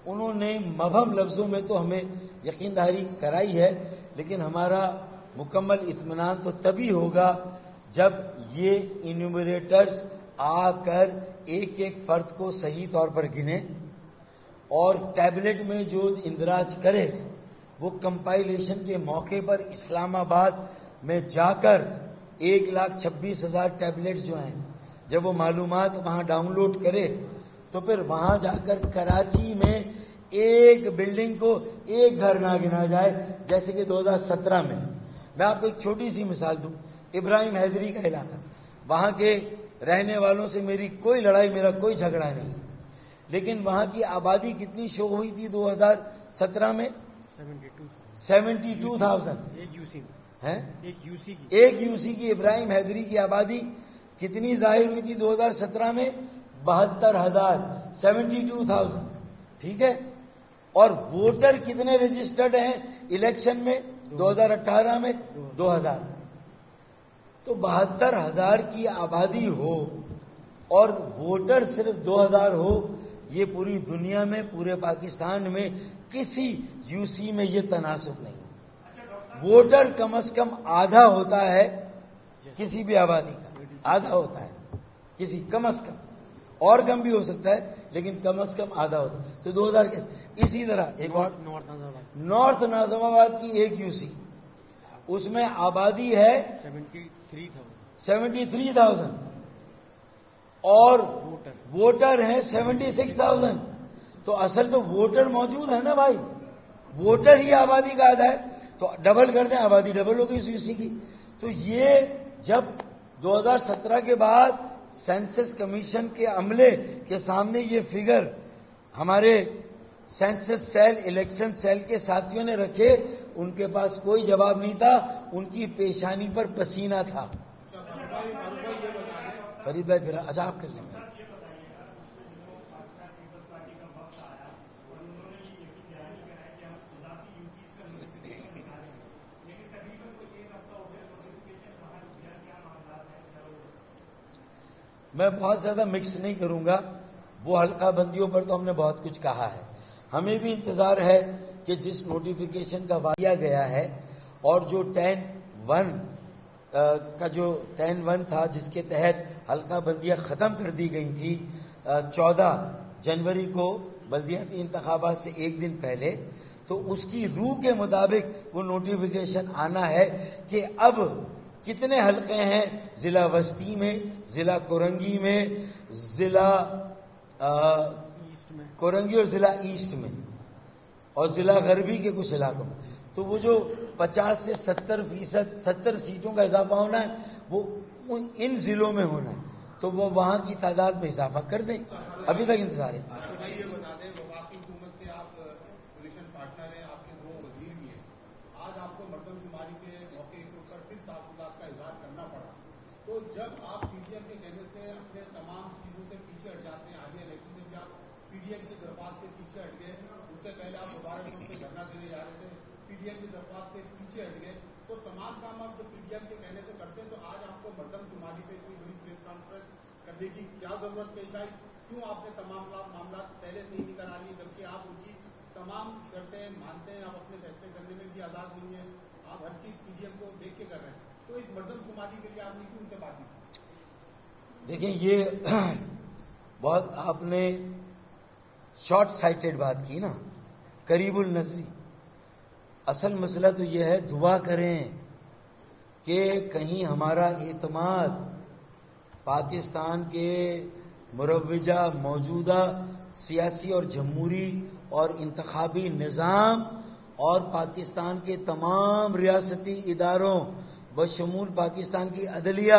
انہوں نے مبہم لفظوں میں تو ہمیں یقین دہانی کرائی ہے، لیکن ہمارا مکمل اطمینان تو تبھی ہوگا جب یہ انیومریٹرز آ کر ایک ایک فرد کو صحیح طور پر گنے، اور ٹیبلٹ میں جو اندراج کرے وہ کمپائلیشن کے موقع پر اسلام آباد میں جا کر 1,26,000 ٹیبلٹس جو ہیں جب وہ معلومات وہاں ڈاؤن لوڈ کرے تو پھر وہاں جا کر کراچی میں ایک بلڈنگ کو ایک گھر نہ گنا جائے جیسے کہ 2017 میں. میں آپ کو ایک چھوٹی سی مثال دوں. ابراہیم حیدری کا علاقہ، وہاں کے رہنے والوں سے میری کوئی لڑائی، میرا کوئی جھگڑا نہیں ہے، لیکن وہاں کی آبادی کتنی شو ہوئی تھی 2017 میں؟ 72,000. ایک یو سی کی ابراہیم حیدری کی آبادی کتنی ظاہر ہوئی تھی 2017 میں؟ 72,000. 72,000. ٹھیک ہے. اور ووٹر کتنے رجسٹرڈ ہیں الیکشن میں 2018 میں؟ 2,000. تو 72,000 کی آبادی ہو اور ووٹر صرف 2,000 ہو، یہ پوری دنیا میں، پورے پاکستان میں کسی یو سی میں یہ تناسب نہیں. ووٹر کم از کم آدھا ہوتا ہے کسی بھی آبادی کا، آدھا ہوتا ہے کسی، کم از کم، اور کم بھی ہو سکتا ہے لیکن کم از کم آدھا ہوتا ہے. تو 2,000 کے اسی طرح ایک اور نارتھ ناظم آباد کی ایک یو سی، اس میں آبادی ہے 73,000 اور ووٹر ہیں 76,000. تو اصل تو ووٹر موجود ہے نا بھائی, ووٹر ہی آبادی کا آدھا ہے, تو ڈبل کر دیں, آبادی ڈبل ہو گئی اسی کی. تو یہ جب 2017 کے بعد سینسس کمیشن کے عملے کے سامنے یہ فگر ہمارے سینسس سیل, الیکشن سیل کے ساتھیوں نے رکھے, ان کے پاس کوئی جواب نہیں تھا, ان کی پیشانی پر پسینہ تھا. فرید بھائی پھر اچھا آپ کر لیں. میں بہت زیادہ مکس نہیں کروں گا, وہ حلقہ بندیوں پر تو ہم نے بہت کچھ کہا ہے. ہمیں بھی انتظار ہے کہ جس نوٹیفیکیشن کا وعدہ کیا گیا ہے اور جو 10-1 کا جو 10-1 تھا جس کے تحت حلقہ بندیاں ختم کر دی گئی تھی 14 جنوری کو بلدیاتی انتخابات سے ایک دن پہلے, تو اس کی روح کے مطابق وہ نوٹیفیکیشن آنا ہے کہ اب کتنے حلقے ہیں ضلع وسطی میں, ضلع کورنگی میں, ضلع کورنگی اور ضلع ایسٹ میں, اور ضلع غربی کے کچھ علاقوں میں. تو وہ جو 50 سے 70 سیٹوں کا اضافہ ہونا ہے وہ ان ضلعوں میں ہونا ہے, تو وہ وہاں کی تعداد میں اضافہ کر دیں. ابھی تک انتظار ہے. جب آپ پی ڈی ایم کے کہنے سے اپنے تمام چیزوں سے پیچھے ہٹ جاتے ہیں, آگے الیکشن سے بھی آپ پی ڈی ایم کی درخواست سے پیچھے ہٹ گئے, اس سے پہلے آپ دوبارہ دھرنا دینے جا رہے تھے, پی ڈی ایم کی درخواست سے پیچھے ہٹ گئے, تو تمام کام آپ جو پی ڈی ایم کے کہنے سے کرتے ہیں, تو آج آپ کو مردم شماری پہ اتنی بڑی پریس کانفرنس کرنے کی کیا ضرورت پیش آئی؟ کیوں آپ نے تمام معاملات پہلے سے ہی نہیں کرا لیے, جبکہ آپ ان کی تمام شرطیں مانتے ہیں, آپ اپنے فیصلے کرنے میں بھی آزاد نہیں ہیں, آپ ہر چیز پی ڈی ایم کو دیکھ کے کر رہے ہیں, تو اس مردم شماری کے لیے آپ نے کیوں ان سے بات کی؟ دیکھیں یہ بہت آپ نے شارٹ سائٹڈ بات کی نا, قریب النظری. اصل مسئلہ تو یہ ہے, دعا کریں کہ کہیں ہمارا اعتماد پاکستان کے مروجہ موجودہ سیاسی اور جمہوری اور انتخابی نظام اور پاکستان کے تمام ریاستی اداروں بشمول پاکستان کی عدلیہ,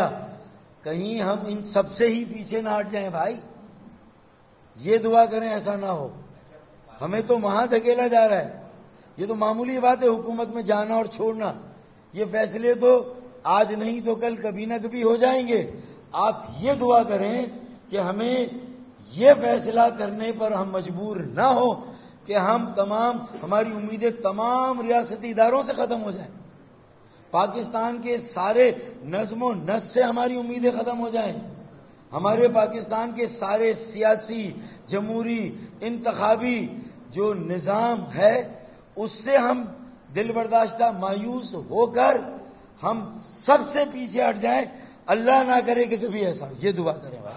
کہیں ہم ان سب سے ہی پیچھے نہ ہٹ جائیں بھائی. یہ دعا کریں ایسا نہ ہو. ہمیں تو وہاں دھکیلا جا رہا ہے, یہ تو معمولی بات ہے حکومت میں جانا اور چھوڑنا. یہ فیصلے تو آج نہیں تو کل کبھی نہ کبھی ہو جائیں گے. آپ یہ دعا کریں کہ ہمیں یہ فیصلہ کرنے پر ہم مجبور نہ ہو کہ ہماری امیدیں تمام ریاستی اداروں سے ختم ہو جائیں, پاکستان کے سارے نظم و نسق سے ہماری امیدیں ختم ہو جائیں, ہمارے پاکستان کے سارے سیاسی جمہوری انتخابی جو نظام ہے اس سے ہم دل برداشتہ مایوس ہو کر ہم سب سے پیچھے ہٹ جائیں. اللہ نہ کرے کہ کبھی ایسا ہو, یہ دعا کریں بھائی.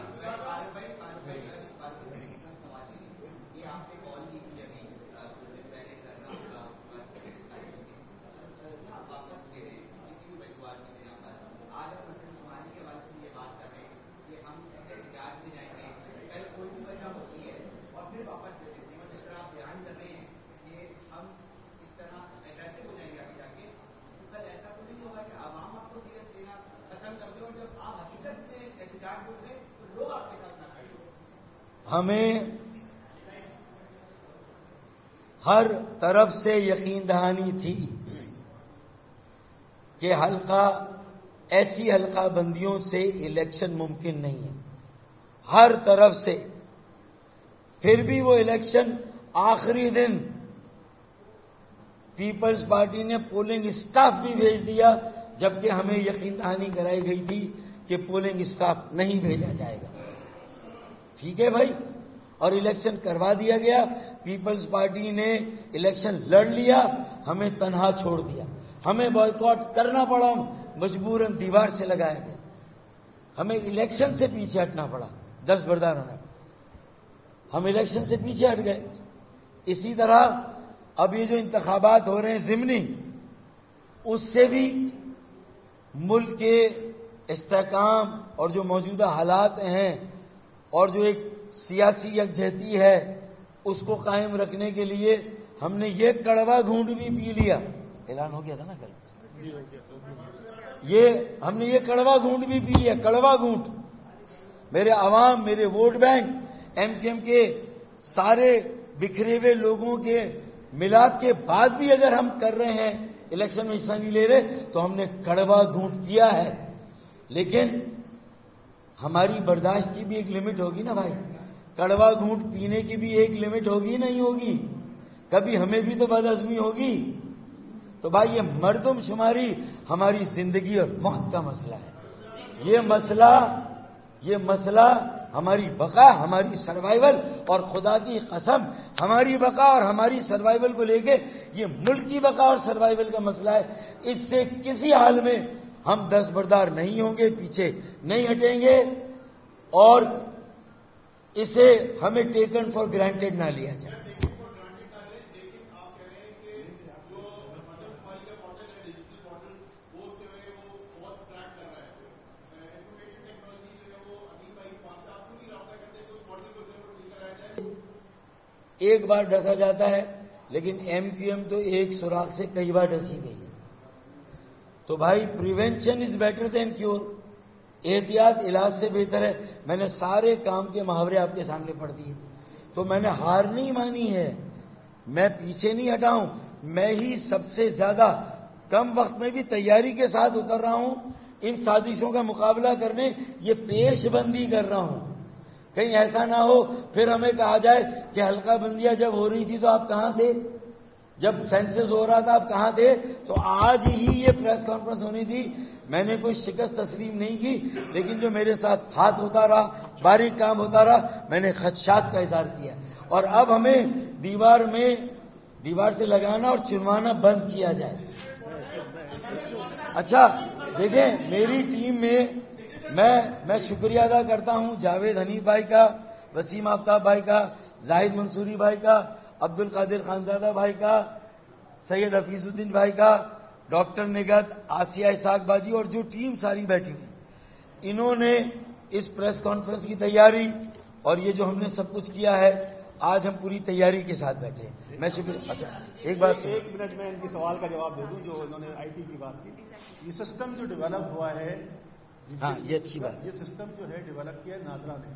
ہمیں ہر طرف سے یقین دہانی تھی کہ ایسی حلقہ بندیوں سے الیکشن ممکن نہیں ہے, ہر طرف سے. پھر بھی وہ الیکشن آخری دن پیپلز پارٹی نے پولنگ اسٹاف بھی بھیج دیا, جبکہ ہمیں یقین دہانی کرائی گئی تھی کہ پولنگ اسٹاف نہیں بھیجا جائے گا. ٹھیک ہے بھائی, اور الیکشن کروا دیا گیا. پیپلز پارٹی نے الیکشن لڑ لیا, ہمیں تنہا چھوڑ دیا, ہمیں بائیکاٹ کرنا پڑا, مجبوراً دیوار سے لگایا گیا, ہمیں الیکشن سے پیچھے ہٹنا پڑا. دستبردار ہونا, ہم الیکشن سے پیچھے ہٹ گئے. اسی طرح اب یہ جو انتخابات ہو رہے ہیں ضمنی, اس سے بھی ملک کے استحکام اور جو موجودہ حالات ہیں اور جو ایک سیاسی یکجہتی ہے اس کو قائم رکھنے کے لیے ہم نے یہ کڑوا گھونٹ بھی پی لیا. اعلان ہو گیا تھا نا کل. ہم نے یہ کڑوا گھونٹ بھی پی لیا. کڑوا گھونٹ. میرے عوام، میرے ووٹ بینک، ایم کیو ایم کے سارے بکھرے ہوئے لوگوں کے ملاپ کے بعد بھی اگر ہم کر رہے ہیں، الیکشن میں حصہ نہیں لے رہے، تو ہم نے کڑوا گھونٹ کیا ہے. لیکن ہماری برداشت کی بھی ایک لمٹ ہوگی نا بھائی. کڑوا گھونٹ پینے کی بھی ایک لمٹ ہوگی نہیں ہوگی؟ کبھی ہمیں بھی تو بدہضمی ہوگی. تو بھائی یہ مردم شماری ہماری زندگی اور موت کا مسئلہ ہے. یہ مسئلہ ہماری بقا، ہماری سروائیول، اور خدا کی قسم ہماری بقا اور ہماری سروائیول کو لے کے یہ ملک کی بقا اور سروائیول کا مسئلہ ہے. اس سے کسی حال میں ہم دستبردار نہیں ہوں گے، پیچھے نہیں ہٹیں گے، اور اسے ہمیں ٹیکن فار گرانٹیڈ نہ لیا جائے. ایک بار ڈسا جاتا ہے، لیکن ایم کیو ایم تو ایک سوراخ سے کئی بار ڈسی گئی ہے. تو بھائی prevention is better than cure. احتیاط علاج سے بہتر ہے. میں نے سارے کام کے محاورے آپ کے سامنے پڑھ دیے. تو میں نے ہار نہیں مانی ہے، میں پیچھے نہیں ہٹا ہوں. میں ہی سب سے زیادہ کم وقت میں بھی تیاری کے ساتھ اتر رہا ہوں ان سازشوں کا مقابلہ کرنے. یہ پیش بندی کر رہا ہوں. کہیں ایسا نہ ہو پھر ہمیں کہا جائے کہ حلقہ بندیاں جب ہو رہی تھی تو آپ کہاں تھے؟ جب سینسس ہو رہا تھا آپ کہاں تھے؟ تو آج ہی یہ پریس کانفرنس ہونی تھی. میں نے کوئی شکست تسلیم نہیں کی، لیکن جو میرے ساتھ ہاتھ ہوتا رہا، باریک کام ہوتا رہا، میں نے خدشات کا اظہار کیا. اور اب ہمیں دیوار سے لگانا اور چنوانا بند کیا جائے. اچھا دیکھیں، میری ٹیم میں میں شکریہ ادا کرتا ہوں جاوید حنیف بھائی کا، وسیم آفتاب بھائی کا، زاہد منصوری بھائی کا، عبد القادر خانزادہ بھائی کا، سید حفیظ الدین بھائی کا، ڈاکٹر نگہت، آسیہ اسحاق باجی، اور جو ٹیم ساری بیٹھی ہوئی. انہوں نے اس پریس کانفرنس کی تیاری اور یہ جو ہم نے سب کچھ کیا ہے، آج ہم پوری تیاری کے ساتھ بیٹھے ہیں. میں شکریہ. اچھا ایک منٹ میں ان کی سوال کا جواب دے دوں جو انہوں نے آئی ٹی کی بات کی. یہ سسٹم جو ڈیولپ ہوا ہے، ہاں یہ اچھی بات. یہ سسٹم جو ہے ڈیولپ کیا ہے نادرا نے.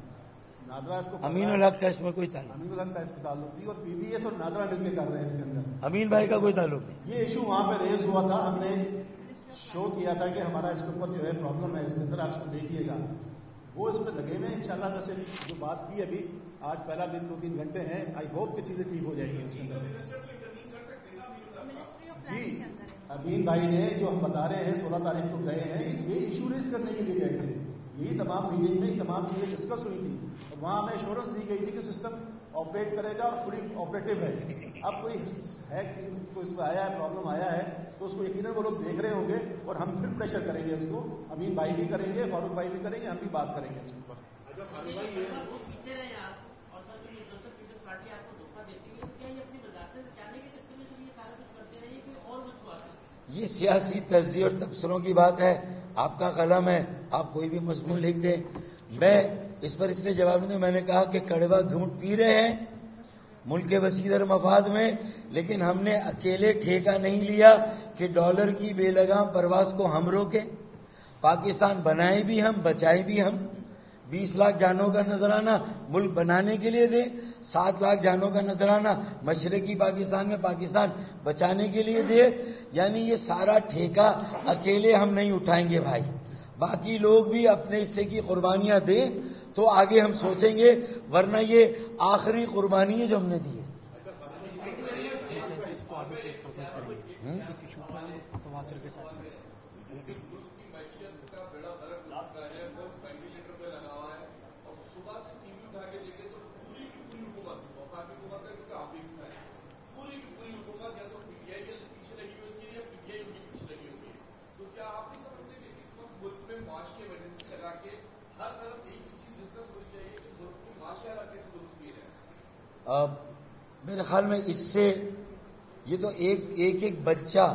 نادرا اس کو امین الحق کا اس میں کوئی تعلق؟ امین الحق کا اس میں تعلق نہیں، اور پی بی ایس اور نادرا مل کے کر رہے ہیں اس کے اندر. امین بھائی کا کوئی تعلق نہیں. یہ ایشو وہاں پہ ریز ہوا تھا، ہم نے شو کیا تھا کہ ہمارا اس کے اوپر جو ہے پرابلم ہے اس کے اندر، آپ اس کو دیکھیے گا. وہ اس پہ لگے ہوئے ہیں انشاءاللہ. ویسے جو بات کی ابھی، آج پہلا دن 2-3 گھنٹے ہیں، آئی ہوپ کہ چیزیں ٹھیک ہو جائیں گی اس کے اندر. جی امین بھائی نے جو ہم بتا رہے ہیں 16 تاریخ کو گئے ہیں، یہ ایشو ریز کرنے کے لیے گئے تھے. یہی تمام میٹنگ میں تمام چیزیں ڈسکس ہوئی تھی. وہاں ہمیں ایشورنس دی گئی تھی کہ سسٹم آپریٹ کرے گا اور پوری آپریٹو ہے. اب کوئی ہے کہ کوئی اس میں آیا ہے، پرابلم آیا ہے، تو اس کو یقیناً وہ لوگ دیکھ رہے ہوں گے، اور ہم پھر پریشر کریں گے اس کو. امین بھائی بھی کریں گے، فاروق بھائی بھی کریں گے، ہم بھی بات کریں گے اس کے اوپر. یہ سیاسی تجزیے اور تبصروں کی بات ہے. آپ کا قلم ہے، آپ کوئی بھی مضمون لکھ دیں. میں اس پر اس لیے جواب نہیں دوں. میں نے کہا کہ کڑوا گھونٹ پی رہے ہیں ملک کے وسیع مفاد میں، لیکن ہم نے اکیلے ٹھیکہ نہیں لیا کہ ڈالر کی بے لگام پرواز کو ہم روکیں. پاکستان بنائے بھی ہم، بچائے بھی ہم. 20 لاکھ جانوں کا نذرانہ ملک بنانے کے لیے دے، 7 لاکھ جانوں کا نذرانہ مشرقی پاکستان میں پاکستان بچانے کے لیے دے. یعنی یہ سارا ٹھیکہ اکیلے ہم نہیں اٹھائیں گے بھائی، باقی لوگ بھی اپنے حصے کی قربانیاں دیں تو آگے ہم سوچیں گے، ورنہ یہ آخری قربانی ہے جو ہم نے دی ہے. میرے خیال میں اس سے یہ تو ایک بچہ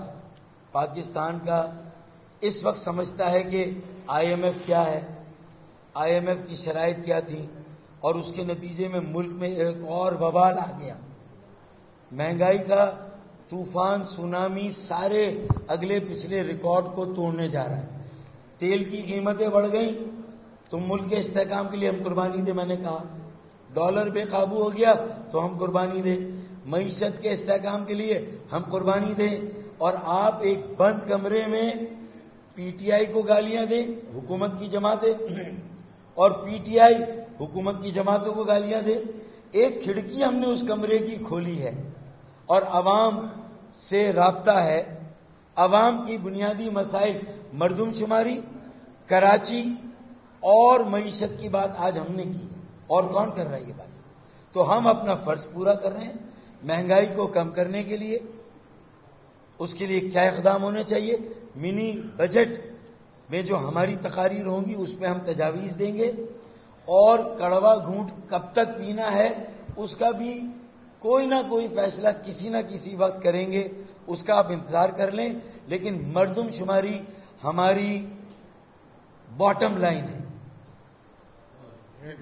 پاکستان کا اس وقت سمجھتا ہے کہ IMF کیا ہے، IMF کی شرائط کیا تھی، اور اس کے نتیجے میں ملک میں ایک اور وبال آ گیا، مہنگائی کا طوفان، سونامی سارے اگلے پچھلے ریکارڈ کو توڑنے جا رہا ہے۔ تیل کی قیمتیں بڑھ گئیں تو ملک کے استحکام کے لیے ہم قربانی دیں، میں نے کہا ڈالر بے قابو ہو گیا تو ہم قربانی دیں، معیشت کے استحکام کے لیے ہم قربانی دیں، اور آپ ایک بند کمرے میں PTI کو گالیاں دیں، حکومت کی جماعتیں، اور PTI حکومت کی جماعتوں کو گالیاں دیں۔ ایک کھڑکی ہم نے اس کمرے کی کھولی ہے اور عوام سے رابطہ ہے، عوام کی بنیادی مسائل، مردم شماری، کراچی اور معیشت کی بات آج ہم نے کی ہے، اور کون کر رہا ہے یہ بات؟ تو ہم اپنا فرض پورا کر رہے ہیں مہنگائی کو کم کرنے کے لیے۔ اس کے لیے کیا اقدام ہونے چاہیے؟ منی بجٹ میں جو ہماری تقاریر ہوں گی اس میں ہم تجاویز دیں گے، اور کڑوا گھونٹ کب تک پینا ہے اس کا بھی کوئی نہ کوئی فیصلہ کسی نہ کسی وقت کریں گے، اس کا آپ انتظار کر لیں۔ لیکن مردم شماری ہماری باٹم لائن ہے،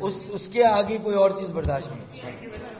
اس کے آگے کوئی اور چیز برداشت نہیں۔